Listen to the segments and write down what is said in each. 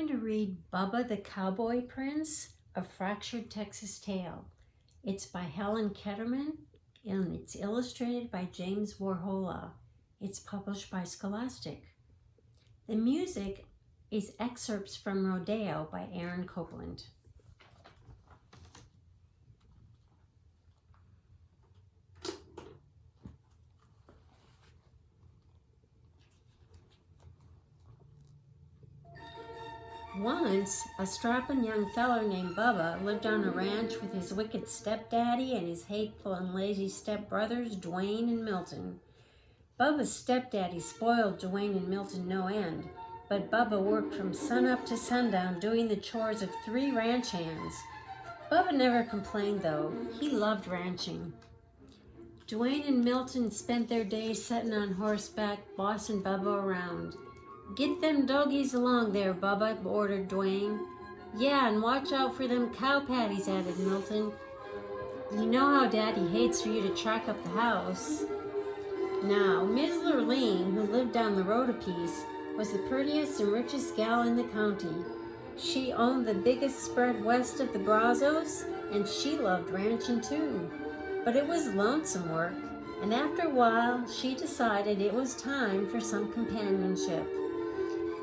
going to read Bubba the Cowboy Prince, A Fractured Texas Tale. It's by Helen Ketterman and it's illustrated by James Warhola. It's published by Scholastic. The music is excerpts from Rodeo by Aaron Copland. Once, a strapping young feller named Bubba lived on a ranch with his wicked stepdaddy and his hateful and lazy stepbrothers, Dwayne and Milton. Bubba's stepdaddy spoiled Dwayne and Milton no end, but Bubba worked from sunup to sundown doing the chores of 3 ranch hands. Bubba never complained though. He loved ranching. Dwayne and Milton spent their days sitting on horseback, bossing Bubba around. "Get them doggies along there, Bubba," ordered Dwayne. "Yeah, and watch out for them cow patties," added Milton. "You know how Daddy hates for you to track up the house." Now, Miss Lurleen, who lived down the road a piece, was the prettiest and richest gal in the county. She owned the biggest spread west of the Brazos, and she loved ranching too. But it was lonesome work, and after a while, she decided it was time for some companionship.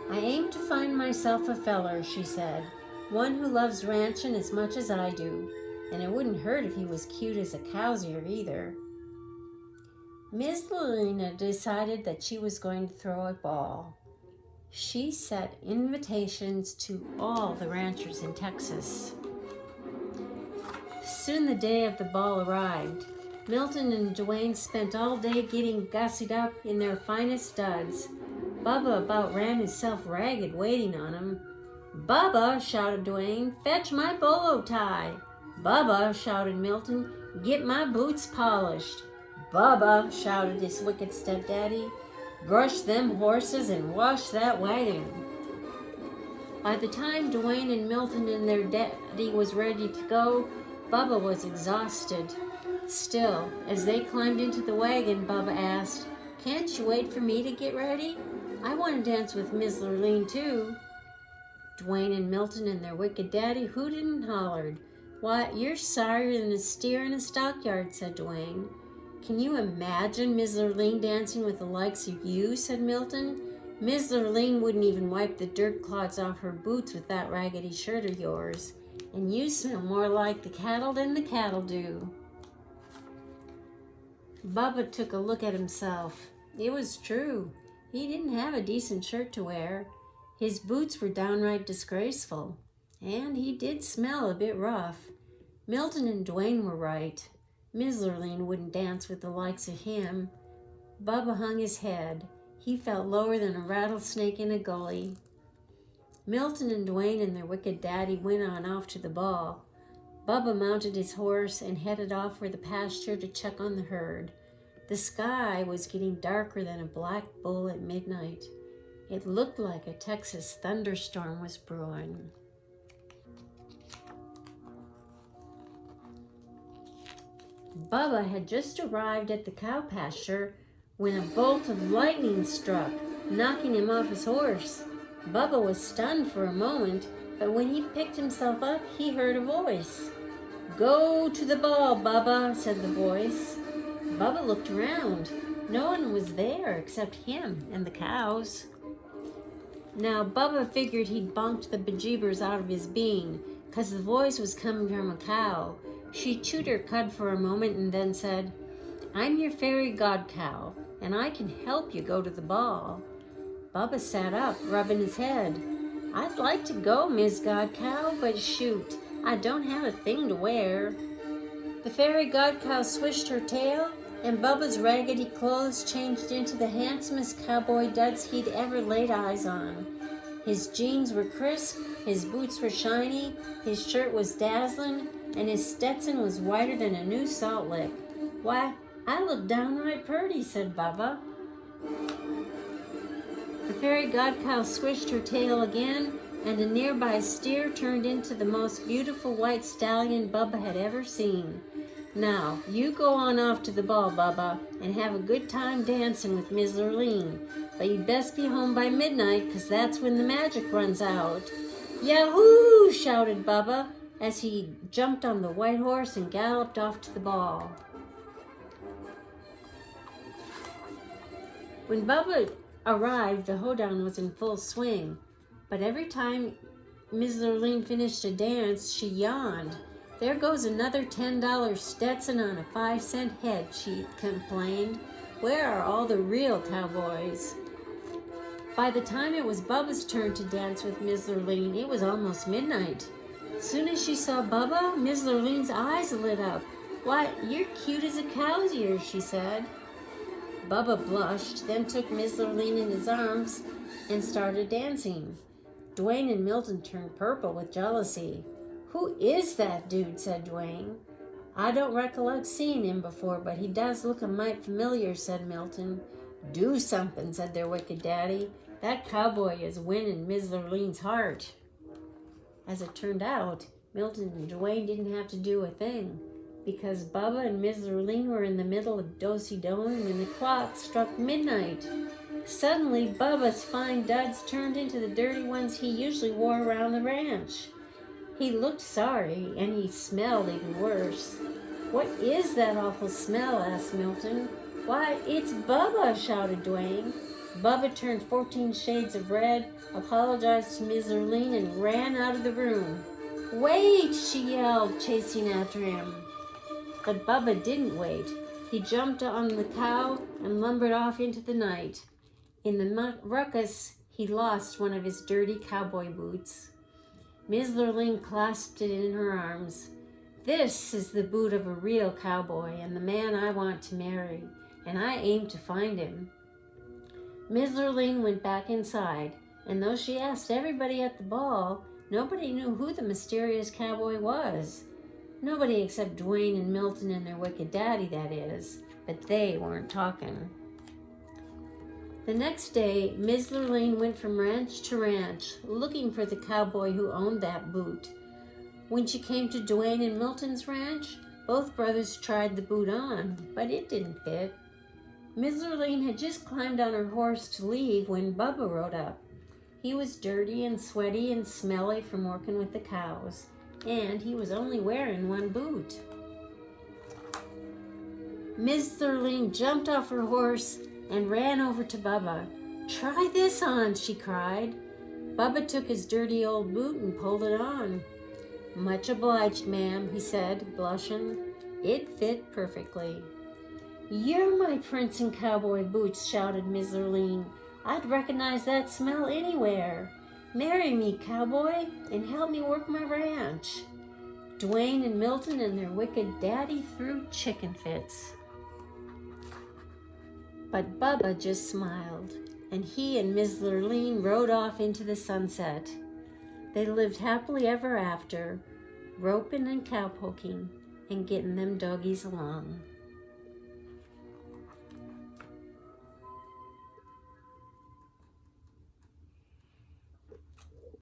"I aim to find myself a feller," she said, "one who loves ranching as much as I do, and it wouldn't hurt if he was cute as a cow's ear either." Miss Lorena decided that she was going to throw a ball. She sent invitations to all the ranchers in Texas. Soon the day of the ball arrived. Milton and Dwayne spent all day getting gussied up in their finest studs. Bubba about ran himself ragged waiting on him. "Bubba," shouted Dwayne, "fetch my bolo tie." "Bubba," shouted Milton, "get my boots polished." "Bubba," shouted his wicked stepdaddy, "brush them horses and wash that wagon." By the time Dwayne and Milton and their daddy was ready to go, Bubba was exhausted. Still, as they climbed into the wagon, Bubba asked, "Can't you wait for me to get ready? I want to dance with Miss Lurleen too." Dwayne and Milton and their wicked daddy hooted and hollered. "Why, you're sorrier than a steer in a stockyard," said Dwayne. "Can you imagine Miss Lurleen dancing with the likes of you?" said Milton. "Miss Lurleen wouldn't even wipe the dirt clods off her boots with that raggedy shirt of yours. And you smell more like the cattle than the cattle do." Bubba took a look at himself. It was true. He didn't have a decent shirt to wear. His boots were downright disgraceful. And he did smell a bit rough. Milton and Dwayne were right. Miss Lurleen wouldn't dance with the likes of him. Bubba hung his head. He felt lower than a rattlesnake in a gully. Milton and Dwayne and their wicked daddy went on off to the ball. Bubba mounted his horse and headed off for the pasture to check on the herd. The sky was getting darker than a black bull at midnight. It looked like a Texas thunderstorm was brewing. Bubba had just arrived at the cow pasture when a bolt of lightning struck, knocking him off his horse. Bubba was stunned for a moment, but when he picked himself up, he heard a voice. "Go to the ball, Bubba," said the voice. Bubba looked around. No one was there except him and the cows. Now, Bubba figured he'd bonked the bejeebers out of his being, 'cause the voice was coming from a cow. She chewed her cud for a moment and then said, "I'm your fairy god cow, and I can help you go to the ball." Bubba sat up, rubbing his head. "I'd like to go, Miss God Cow, but shoot, I don't have a thing to wear." The fairy god cow swished her tail, and Bubba's raggedy clothes changed into the handsomest cowboy duds he'd ever laid eyes on. His jeans were crisp, his boots were shiny, his shirt was dazzling, and his Stetson was whiter than a new salt lick. "Why, I look downright purty," said Bubba. The fairy god cow swished her tail again, and a nearby steer turned into the most beautiful white stallion Bubba had ever seen. "Now, you go on off to the ball, Bubba, and have a good time dancing with Miss Lurleen. But you'd best be home by midnight, 'cause that's when the magic runs out." "Yahoo!" shouted Bubba as he jumped on the white horse and galloped off to the ball. When Bubba arrived, the hoedown was in full swing, but every time Ms. Lurleen finished a dance, she yawned. "There goes another $10 Stetson on a 5-cent head," she complained. "Where are all the real cowboys?" By the time it was Bubba's turn to dance with Ms. Lurleen, it was almost midnight. Soon as she saw Bubba, Ms. Lurleen's eyes lit up. "Why, you're cute as a cow's ears," she said. Bubba blushed, then took Ms. Lurleen in his arms and started dancing. Dwayne and Milton turned purple with jealousy. "Who is that dude?" said Dwayne. "I don't recollect seeing him before, but he does look a mite familiar," said Milton. "Do something," said their wicked daddy. "That cowboy is winning Ms. Lurleen's heart." As it turned out, Milton and Dwayne didn't have to do a thing, because Bubba and Ms. Lurleen were in the middle of do-si-doing when the clock struck midnight. Suddenly, Bubba's fine duds turned into the dirty ones he usually wore around the ranch. He looked sorry, and he smelled even worse. "What is that awful smell?" asked Milton. "Why, it's Bubba!" shouted Dwayne. Bubba turned 14 shades of red, apologized to Ms. Lurleen, and ran out of the room. "Wait!" she yelled, chasing after him. But Bubba didn't wait. He jumped on the cow and lumbered off into the night. In the ruckus, he lost one of his dirty cowboy boots. Ms. Lurleen clasped it in her arms. "This is the boot of a real cowboy and the man I want to marry, and I aim to find him." Ms. Lurleen went back inside, and though she asked everybody at the ball, nobody knew who the mysterious cowboy was. Nobody except Dwayne and Milton and their wicked daddy, that is, but they weren't talking. The next day, Ms. Lurleen went from ranch to ranch, looking for the cowboy who owned that boot. When she came to Dwayne and Milton's ranch, both brothers tried the boot on, but it didn't fit. Ms. Lurleen had just climbed on her horse to leave when Bubba rode up. He was dirty and sweaty and smelly from working with the cows, and he was only wearing one boot. Ms. Lurleen jumped off her horse and ran over to Bubba. "Try this on," she cried. Bubba took his dirty old boot and pulled it on. "Much obliged, ma'am," he said, blushing. It fit perfectly. "You're my prince in cowboy boots," shouted Ms. Lurleen. "I'd recognize that smell anywhere. Marry me, cowboy, and help me work my ranch." Dwayne and Milton and their wicked daddy threw chicken fits. But Bubba just smiled, and he and Ms. Lurleen rode off into the sunset. They lived happily ever after, roping and cowpoking and getting them doggies along.